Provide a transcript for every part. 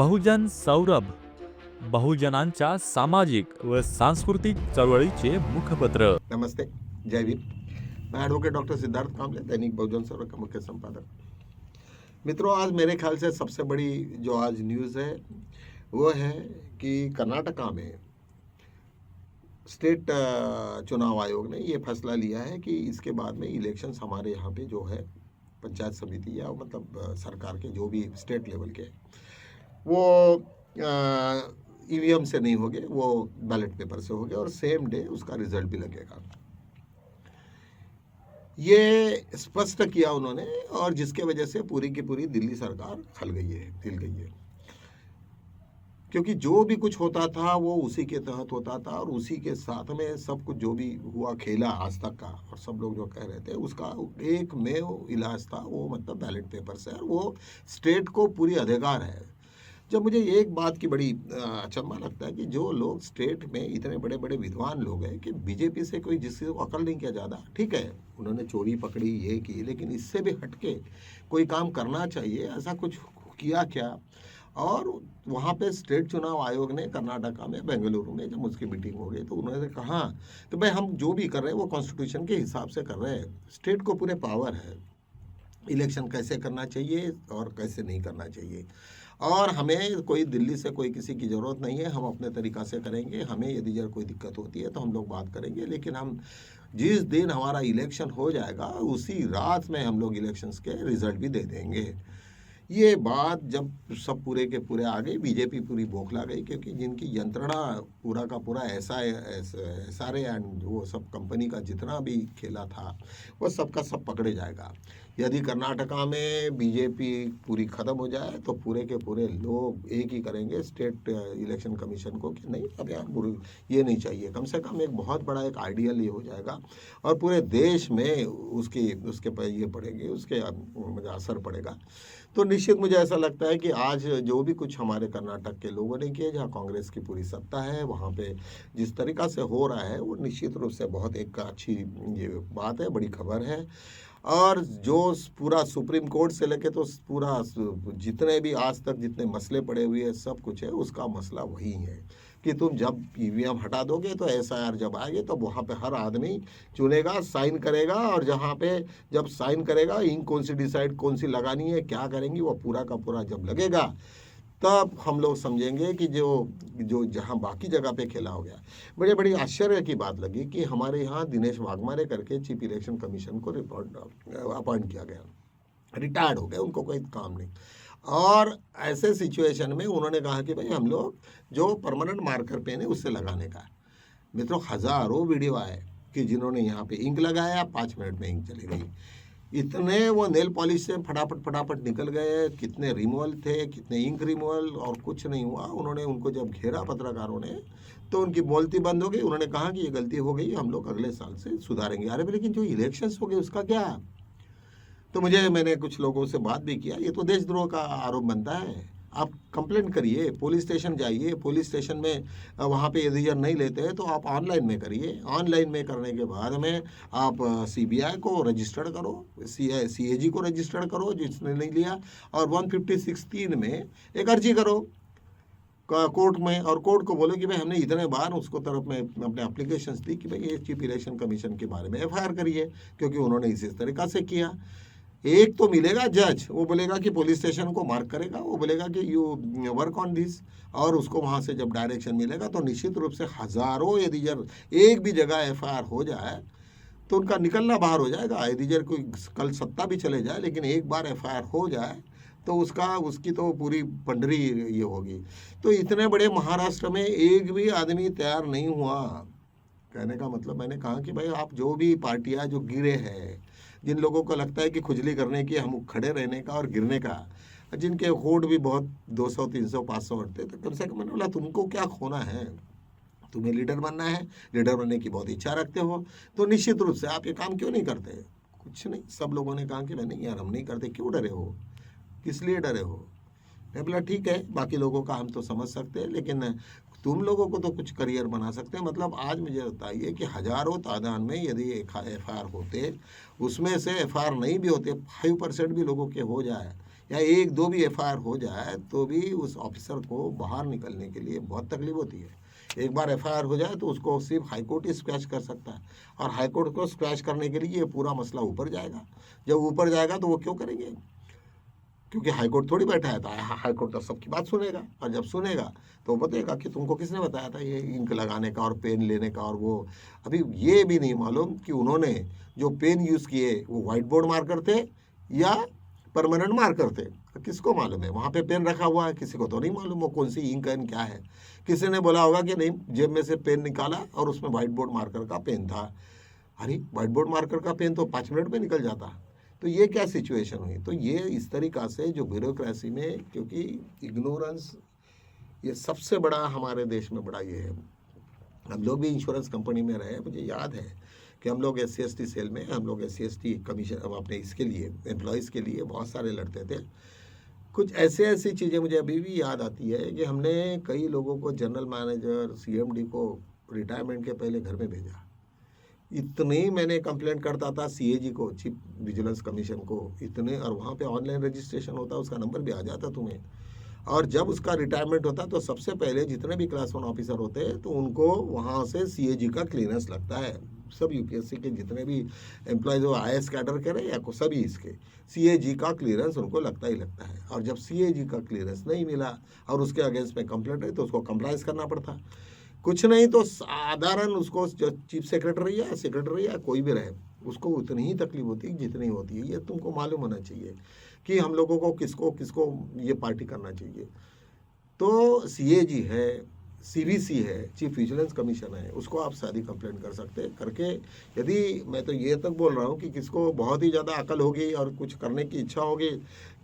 बहुजन सौरभ, बहुजनांच्या सामाजिक व सांस्कृतिक चळवळीचे मुखपत्र. नमस्ते, जय भीम। मैं एडवोकेट डॉक्टर सिद्धार्थ कामले, दैनिक बहुजन सौरभ का मुख्य संपादक। मित्रों, आज मेरे ख्याल से सबसे बड़ी जो आज न्यूज़ है वो है कि कर्नाटका में स्टेट चुनाव आयोग ने ये फैसला लिया है कि इसके बाद में इलेक्शंस हमारे यहाँ पे जो है पंचायत समिति या मतलब सरकार के जो भी स्टेट लेवल के वो ईवीएम से नहीं होंगे, वो बैलेट पेपर से होंगे और सेम डे उसका रिजल्ट भी लगेगा। ये स्पष्ट किया उन्होंने, और जिसके वजह से पूरी की पूरी दिल्ली सरकार हिल गई है, क्योंकि जो भी कुछ होता था वो उसी के तहत होता था और उसी के साथ में सब कुछ जो भी हुआ खेला आज तक का, और सब लोग जो कह रहे थे उसका एक में इलाज था, वो मतलब बैलेट पेपर से, और वो स्टेट को पूरी अधिकार है। जब मुझे एक बात की बड़ी अचंभा लगता है कि जो लोग स्टेट में इतने बड़े बड़े विद्वान लोग हैं कि बीजेपी से कोई जिससे अकल नहीं किया ज़्यादा, ठीक है उन्होंने चोरी पकड़ी ये की, लेकिन इससे भी हटके कोई काम करना चाहिए, ऐसा कुछ किया क्या? और वहाँ पे स्टेट चुनाव आयोग ने कर्नाटका में बेंगलुरु में जब उसकी मीटिंग हो गई तो उन्होंने कहा कि भाई हम जो भी कर रहे हैं वो कॉन्स्टिट्यूशन के हिसाब से कर रहे हैं, स्टेट को पूरे पावर है इलेक्शन कैसे करना चाहिए और कैसे नहीं करना चाहिए, और हमें कोई दिल्ली से कोई किसी की ज़रूरत नहीं है, हम अपने तरीक़ा से करेंगे। हमें यदि जब कोई दिक्कत होती है तो हम लोग बात करेंगे, लेकिन हम जिस दिन हमारा इलेक्शन हो जाएगा उसी रात में हम लोग इलेक्शंस के रिज़ल्ट भी दे देंगे। ये बात जब सब पूरे के पूरे आ गई, बीजेपी पूरी बौखला गई, क्योंकि जिनकी यंत्रणा पूरा का पूरा SRA एंड वो सब कंपनी का जितना भी खेला था वो सबका सब पकड़े जाएगा। यदि कर्नाटका में बीजेपी पूरी ख़त्म हो जाए तो पूरे के पूरे लोग एक ही करेंगे स्टेट इलेक्शन कमीशन को कि नहीं, अब यार ये नहीं चाहिए, कम से कम एक बहुत बड़ा एक आइडियल ये हो जाएगा और पूरे देश में उसके पर ये पड़ेंगे, उसके असर पड़ेगा। तो निश्चित मुझे ऐसा लगता है कि आज जो भी कुछ हमारे कर्नाटक के लोगों ने किया, जहाँ कांग्रेस की पूरी सत्ता है, वहाँ पे जिस तरीक़ा से हो रहा है वो निश्चित रूप से बहुत एक अच्छी ये बात है, बड़ी खबर है। और जो पूरा सुप्रीम कोर्ट से लेके तो पूरा जितने भी आज तक जितने मसले पड़े हुए हैं सब कुछ है, उसका मसला वही है कि तुम जब ईवीएम हटा दोगे तो SIR जब आएगी तो वहाँ पे हर आदमी चुनेगा, साइन करेगा, और जहाँ पे जब साइन करेगा इंक कौन सी डिसाइड कौन सी लगानी है, क्या करेंगी, वो पूरा का पूरा जब लगेगा तब हम लोग समझेंगे कि जो जहाँ बाकी जगह पे खेला हो गया। बड़े बड़ी आश्चर्य की बात लगी कि हमारे यहाँ दिनेश वाघमारे करके चीफ इलेक्शन कमीशन को अपॉइंट किया गया, रिटायर्ड हो गए, उनको कोई काम नहीं, और ऐसे सिचुएशन में उन्होंने कहा कि भाई हम लोग जो परमानेंट मार्कर पेन है उससे लगाने का। मित्रों, हज़ारों वीडियो आए कि जिन्होंने यहाँ पे इंक लगाया, 5 मिनट में इंक चली गई, इतने वो नेल पॉलिश से फटाफट निकल गए, कितने रिमूवल थे, कितने इंक रिमूवल, और कुछ नहीं हुआ। उन्होंने उनको जब घेरा पत्रकारों ने तो उनकी बोलती बंद हो गई। उन्होंने कहा कि ये गलती हो गई, हम लोग अगले साल से सुधारेंगे। अरे लेकिन जो इलेक्शंस हो गए उसका क्या? तो मैंने कुछ लोगों से बात भी किया, ये तो देशद्रोह का आरोप बनता है, आप कंप्लेंट करिए, पुलिस स्टेशन जाइए, पुलिस स्टेशन में वहाँ पे यदि नहीं लेते हैं तो आप ऑनलाइन में करिए, ऑनलाइन में करने के बाद में आप CBI को रजिस्टर्ड करो, CAG को रजिस्टर्ड करो जिसने नहीं लिया, और 156(3) में एक अर्जी करो कोर्ट में, और कोर्ट को बोलो कि भाई हमने इतने बार उसको तरफ में अपने एप्लीकेशंस दी कि भाई ये चीफ इलेक्शन कमीशन के बारे में FIR करिए, क्योंकि उन्होंने इसी तरीक़ा से किया। एक तो मिलेगा जज, वो बोलेगा कि पुलिस स्टेशन को मार्क करेगा, वो बोलेगा कि यू वर्क ऑन दिस, और उसको वहाँ से जब डायरेक्शन मिलेगा तो निश्चित रूप से हज़ारों, यदि जब एक भी जगह FIR हो जाए तो उनका निकलना बाहर हो जाएगा। यदि जब कोई कल सत्ता भी चले जाए, लेकिन एक बार FIR हो जाए तो उसकी तो पूरी पंडरी ये होगी। तो इतने बड़े महाराष्ट्र में एक भी आदमी तैयार नहीं हुआ। कहने का मतलब मैंने कहा कि भाई आप जो भी पार्टियां जो गिरे हैं, जिन लोगों को लगता है कि खुजली करने की, हम खड़े रहने का और गिरने का, जिनके वोट भी बहुत 200 300 500 उठते, तो कम से कम मैंने बोला तुमको क्या खोना है, तुम्हें लीडर बनना है, लीडर बनने की बहुत इच्छा रखते हो, तो निश्चित रूप से आप ये काम क्यों नहीं करते? कुछ नहीं, सब लोगों ने कहा कि नहीं यार हम नहीं करते। क्यों डरे हो, किस लिए डरे हो? मैं बोला ठीक है, बाकी लोगों का हम तो समझ सकते हैं, लेकिन तुम लोगों को तो कुछ करियर बना सकते हैं। मतलब आज मुझे बताइए कि हज़ारों तादाद में यदि FIR होते, उसमें से FIR नहीं भी होते, 5% भी लोगों के हो जाए, या एक दो भी एफआईआर हो जाए तो भी उस ऑफिसर को बाहर निकलने के लिए बहुत तकलीफ होती है। एक बार एफआईआर हो जाए तो उसको सिर्फ हाईकोर्ट ही स्क्वैश कर सकता है, और हाईकोर्ट को स्क्वैश करने के लिए ये पूरा मसला ऊपर जाएगा। जब ऊपर जाएगा तो वो क्यों करेंगे, क्योंकि हाईकोर्ट थोड़ी बैठा है, तो हाईकोर्ट तो सबकी बात सुनेगा, और जब सुनेगा तो बताएगा कि तुमको किसने बताया था ये इंक लगाने का और पेन लेने का। और वो अभी ये भी नहीं मालूम कि उन्होंने जो पेन यूज़ किए वो वाइट बोर्ड मार्कर थे या परमानेंट मार्कर थे, किसको मालूम है। वहाँ पे पेन रखा हुआ है, किसी को तो नहीं मालूम वो कौन सी इंक है क्या है। किसी ने बोला होगा कि नहीं, जेब में से पेन निकाला और उसमें वाइट बोर्ड मार्कर का पेन था। अरे वाइट बोर्ड मार्कर का पेन तो 5 मिनट में निकल जाता। तो ये क्या सिचुएशन हुई। तो ये इस तरीक़ा से जो ब्यूरोक्रेसी में, क्योंकि इग्नोरेंस ये सबसे बड़ा हमारे देश में बड़ा ये है। हम लोग भी इंश्योरेंस कंपनी में रहे, मुझे याद है कि हम लोग SC/ST सेल में, हम लोग SC/ST कमीशन अपने इसके लिए एम्प्लॉयज़ के लिए बहुत सारे लड़ते थे। कुछ ऐसी चीज़ें मुझे अभी भी याद आती है कि हमने कई लोगों को, जनरल मैनेजर, CMD को रिटायरमेंट के पहले घर में भेजा। इतने मैंने कंप्लेंट करता था CAG को, चीफ विजिलेंस कमीशन को, इतने, और वहाँ पे ऑनलाइन रजिस्ट्रेशन होता, उसका नंबर भी आ जाता तुम्हें। और जब उसका रिटायरमेंट होता तो सबसे पहले जितने भी क्लास 1 ऑफिसर होते हैं तो उनको वहाँ से CAG का क्लियरेंस लगता है। सब UPSC के जितने भी एम्प्लॉयज़ हो, IAS कैडर करे या को सभी इसके CAG का क्लियरेंस उनको लगता ही लगता है। और जब CAG का क्लियरेंस नहीं मिला और उसके अगेंस्ट में कंप्लेंट है तो उसको कंप्लाइंस करना पड़ता। कुछ नहीं तो साधारण उसको चीफ सेक्रेटरी या कोई भी रहे, उसको उतनी ही तकलीफ होती है जितनी होती है। ये तुमको मालूम होना चाहिए कि हम लोगों को किसको किसको ये पार्टी करना चाहिए। तो CAG है, CVC है, चीफ विजिलेंस कमीशन है, उसको आप सारी कंप्लेंट कर सकते हैं करके। यदि मैं तो ये तक बोल रहा हूँ कि किसको बहुत ही ज़्यादा अकल होगी और कुछ करने की इच्छा होगी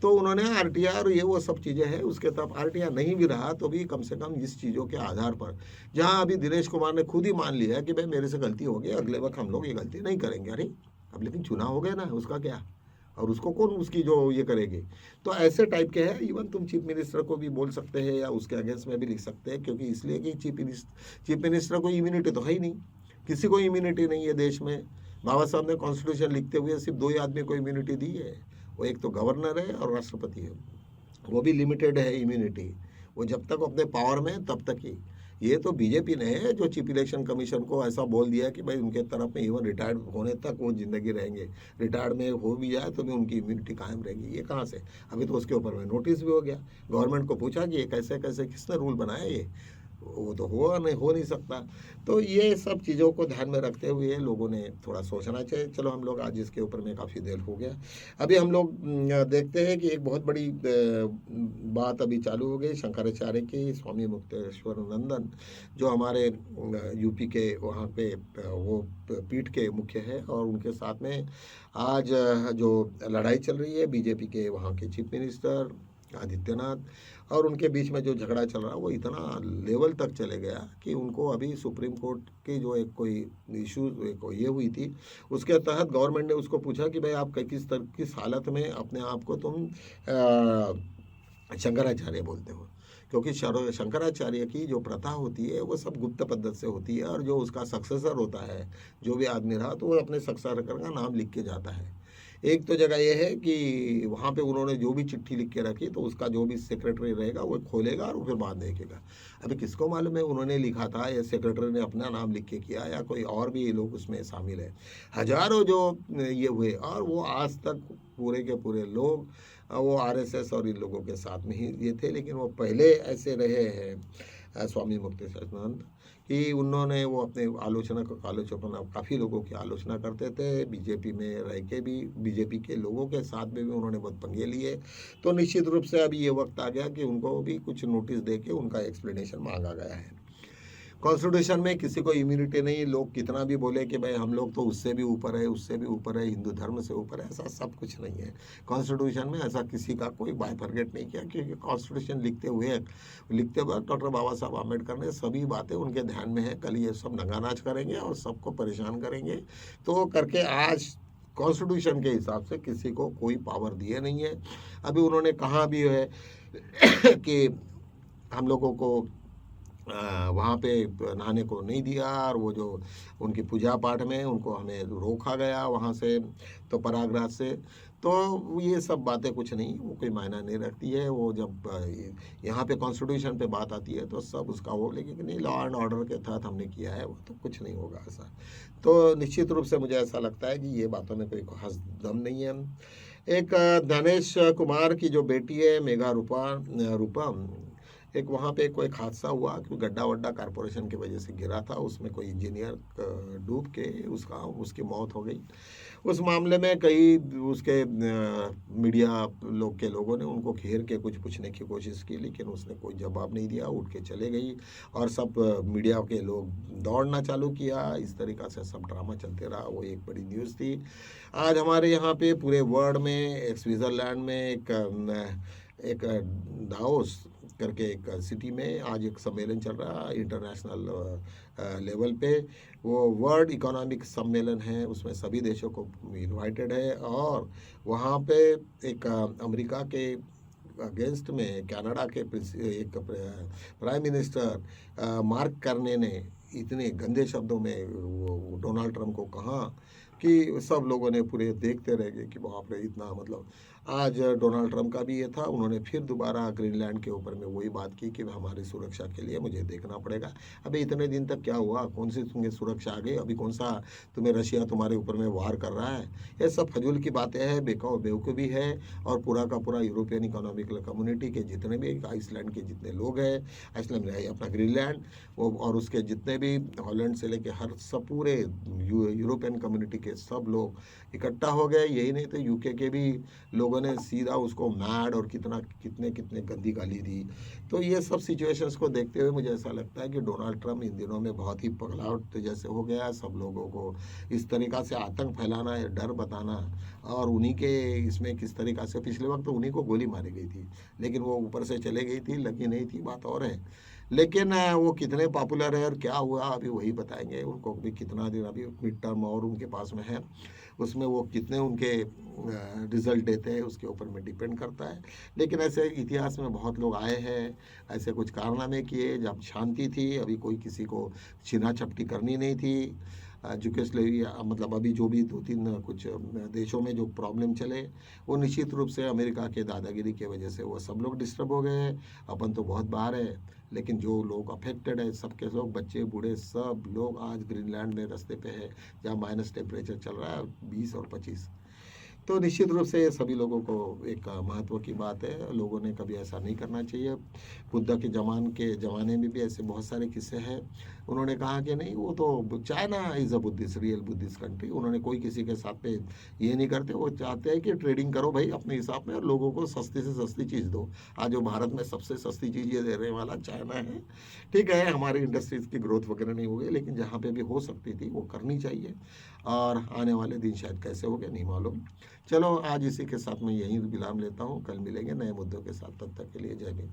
तो उन्होंने RTI और ये वो सब चीज़ें हैं उसके तब RTI नहीं भी रहा तो भी कम से कम इस चीज़ों के आधार पर, जहाँ अभी दिनेश कुमार ने खुद ही मान लिया कि भाई मेरे से गलती हो गई, अगले वक्त हम लोग ये गलती नहीं करेंगे। अरे अब लेकिन चुनाव हो गया ना, उसका क्या, और उसको कौन उसकी जो ये करेगी। तो ऐसे टाइप के हैं। इवन तुम चीफ मिनिस्टर को भी बोल सकते हैं या उसके अगेंस्ट में भी लिख सकते हैं, क्योंकि इसलिए कि चीफ मिनिस्टर को इम्यूनिटी तो है ही नहीं, किसी को इम्यूनिटी नहीं है देश में। बाबा साहब ने कॉन्स्टिट्यूशन लिखते हुए सिर्फ 2 ही आदमी को इम्यूनिटी दी है, वो एक तो गवर्नर है और राष्ट्रपति है, वो भी लिमिटेड है इम्यूनिटी, वो जब तक अपने पावर में तब तक ही। ये तो बीजेपी ने है जो चीफ इलेक्शन कमीशन को ऐसा बोल दिया कि भाई उनके तरफ में इवन रिटायर्ड होने तक वो जिंदगी रहेंगे, रिटायर्ड में हो भी जाए तो भी उनकी इम्यूनिटी कायम रहेगी। ये कहाँ से, अभी तो उसके ऊपर में नोटिस भी हो गया। गवर्नमेंट को पूछा कि ये कैसे कैसे किसने रूल बनाया, ये वो तो हो नहीं सकता। तो ये सब चीज़ों को ध्यान में रखते हुए लोगों ने थोड़ा सोचना चाहिए। चलो हम लोग आज इसके ऊपर में काफ़ी देर हो गया। अभी हम लोग देखते हैं कि एक बहुत बड़ी बात अभी चालू हो गई शंकराचार्य की, स्वामी मुक्तेश्वर नंदन जो हमारे यूपी के वहाँ पे वो पीठ के मुख्य है, और उनके साथ में आज जो लड़ाई चल रही है बीजेपी के वहाँ के चीफ मिनिस्टर आदित्यनाथ और उनके बीच में जो झगड़ा चल रहा है वो इतना लेवल तक चले गया कि उनको अभी सुप्रीम कोर्ट की जो एक कोई इशू ये हुई थी, उसके तहत गवर्नमेंट ने उसको पूछा कि भाई आप किस हालत में अपने आप को तुम शंकराचार्य बोलते हो, क्योंकि शंकराचार्य की जो प्रथा होती है वो सब गुप्त पद्धति से होती है, और जो उसका सक्सेसर होता है जो भी आदमी रहा तो वो अपने सक्सेसर का नाम लिख के जाता है। एक तो जगह यह है कि वहाँ पे उन्होंने जो भी चिट्ठी लिख के रखी तो उसका जो भी सेक्रेटरी रहेगा वो खोलेगा और फिर बाद देखेगा। अभी किसको मालूम है उन्होंने लिखा था या सेक्रेटरी ने अपना नाम लिख के किया या कोई और भी लोग उसमें शामिल है। हजारों जो ये हुए, और वो आज तक पूरे के पूरे लोग वो RSS और इन लोगों के साथ में ही ये थे, लेकिन वो पहले ऐसे रहे हैं स्वामी मुक्तेश्वरानंद कि उन्होंने वो अपने आलोचकों काफ़ी लोगों की आलोचना करते थे, बीजेपी में रह के भी बीजेपी के लोगों के साथ में भी उन्होंने बहुत पंगे लिए। तो निश्चित रूप से अभी ये वक्त आ गया कि उनको भी कुछ नोटिस दे के उनका एक्सप्लेनेशन मांगा गया है। कॉन्स्टिट्यूशन में किसी को इम्यूनिटी नहीं, लोग कितना भी बोले कि भाई हम लोग तो उससे भी ऊपर है, उससे भी ऊपर है, हिंदू धर्म से ऊपर है, ऐसा सब कुछ नहीं है। कॉन्स्टिट्यूशन में ऐसा किसी का कोई बाइफरगेट नहीं किया, क्योंकि कॉन्स्टिट्यूशन लिखते वक्त डॉक्टर बाबा साहब आम्बेडकर ने सभी बातें उनके ध्यान में है। कल ये सब नंगा नाच करेंगे और सबको परेशान करेंगे, तो करके आज कॉन्स्टिट्यूशन के हिसाब से किसी को कोई पावर दिए नहीं है। अभी उन्होंने कहा भी है कि हम लोगों को वहाँ पे नहाने को नहीं दिया, और वो जो उनकी पूजा पाठ में उनको हमें रोका गया वहाँ से, तो प्रयागराज से। तो ये सब बातें कुछ नहीं, वो कोई मायना नहीं रखती है। वो जब यहाँ पे कॉन्स्टिट्यूशन पे बात आती है तो सब उसका वो, लेकिन नहीं, लॉ एंड ऑर्डर के तहत हमने किया है, वो तो कुछ नहीं होगा ऐसा। तो निश्चित रूप से मुझे ऐसा लगता है कि ये बातों में कोई खास दम नहीं है। एक धनेश कुमार की जो बेटी है मेघा रूपम, एक वहाँ पे कोई हादसा हुआ कि गड्ढा वड्ढा कारपोरेशन की वजह से गिरा था, उसमें कोई इंजीनियर डूब के उसकी मौत हो गई। उस मामले में कई उसके मीडिया लोगों ने उनको घेर के कुछ पूछने की कोशिश की, लेकिन उसने कोई जवाब नहीं दिया, उठ के चले गई। और सब मीडिया के लोग दौड़ना चालू किया, इस तरीक़ा से सब ड्रामा चलते रहा। वो एक बड़ी न्यूज़ थी। आज हमारे यहाँ पे पूरे वर्ल्ड में, एक स्विट्ज़रलैंड में, एक दाओस करके एक सिटी में आज एक सम्मेलन चल रहा है इंटरनेशनल लेवल पे। वो वर्ल्ड इकोनॉमिक सम्मेलन है, उसमें सभी देशों को इनवाइटेड है। और वहाँ पे एक अमेरिका के अगेंस्ट में कनाडा के एक प्राइम मिनिस्टर मार्क कार्ने ने इतने गंदे शब्दों में वो डोनाल्ड ट्रंप को कहा कि सब लोगों ने पूरे देखते रह गए कि बाप रे, इतना मतलब। आज डोनाल्ड ट्रंप का भी ये था, उन्होंने फिर दोबारा ग्रीनलैंड के ऊपर में वही बात की कि हमारी सुरक्षा के लिए मुझे देखना पड़ेगा। अभी इतने दिन तक क्या हुआ, कौन सी तुम्हें सुरक्षा आ गई, अभी कौन सा तुम्हें रशिया तुम्हारे ऊपर में वार कर रहा है। ये सब फजूल की बातें हैं, बेवकूफ़ी है। और पूरा का पूरा यूरोपियन इकोनॉमिकल कम्युनिटी के जितने भी, आइसलैंड के जितने लोग हैं, आइसलैंड अपना ग्रीनलैंड, वो और उसके जितने भी, हॉलैंड से लेके हर सब पूरे यूरोपियन कम्युनिटी के सब लोग इकट्ठा हो गए। यही नहीं तो यूके के भी लोगों ने सीधा उसको मैड और कितने कितने गंदी गाली दी। तो ये सब सिचुएशंस को देखते हुए मुझे ऐसा लगता है कि डोनाल्ड ट्रंप इन दिनों में बहुत ही पगलावट जैसे हो गया है। सब लोगों को इस तरीक़ा से आतंक फैलाना, या डर बताना, और उन्हीं के इसमें किस तरीक़ा से पिछले वक्त तो उन्हीं को गोली मारी गई थी, लेकिन वो ऊपर से चले गई थी, लगी नहीं थी, बात और है। लेकिन वो कितने पॉपुलर है और क्या हुआ अभी वही बताएंगे। उनको भी कितना दिन अभी मिड टर्म और उनके पास में है, उसमें वो कितने उनके रिजल्ट देते हैं उसके ऊपर में डिपेंड करता है। लेकिन ऐसे इतिहास में बहुत लोग आए हैं, ऐसे कुछ कारनामे किए जब शांति थी, अभी कोई किसी को छीना झपटी करनी नहीं थी। जुगोस्लाविया मतलब अभी जो भी 2-3 कुछ देशों में जो प्रॉब्लम चले, वो निश्चित रूप से अमेरिका के दादागिरी की वजह से वो सब लोग डिस्टर्ब हो गए हैं। अपन तो बहुत बाहर है, लेकिन जो लोग अफेक्टेड है, सबके सब, बच्चे बूढ़े सब लोग आज ग्रीनलैंड में रास्ते पे है, जहाँ माइनस टेम्परेचर चल रहा है 20 और 25। तो निश्चित रूप से ये सभी लोगों को एक महत्व की बात है। लोगों ने कभी ऐसा नहीं करना चाहिए। बुद्ध के ज़माने में भी ऐसे बहुत सारे किस्से हैं। उन्होंने कहा कि नहीं, वो तो China is a Buddhist, real Buddhist country. उन्होंने कोई किसी के साथ पे ये नहीं करते, वो चाहते हैं कि ट्रेडिंग करो भाई अपने हिसाब में, और लोगों को सस्ती से सस्ती चीज़ दो। आज जो भारत में सबसे सस्ती चीज़ ये देने वाला चाइना है। ठीक है, हमारी इंडस्ट्रीज़ की ग्रोथ वगैरह नहीं हो गई, लेकिन जहाँ पे भी हो सकती थी वो करनी चाहिए। और आने वाले दिन शायद कैसे हो गए नहीं मालूम। चलो आज इसी के साथ मैं यहीं विराम लेता हूँ, कल मिलेंगे नए मुद्दों के साथ, तब तक के लिए जय हिंद।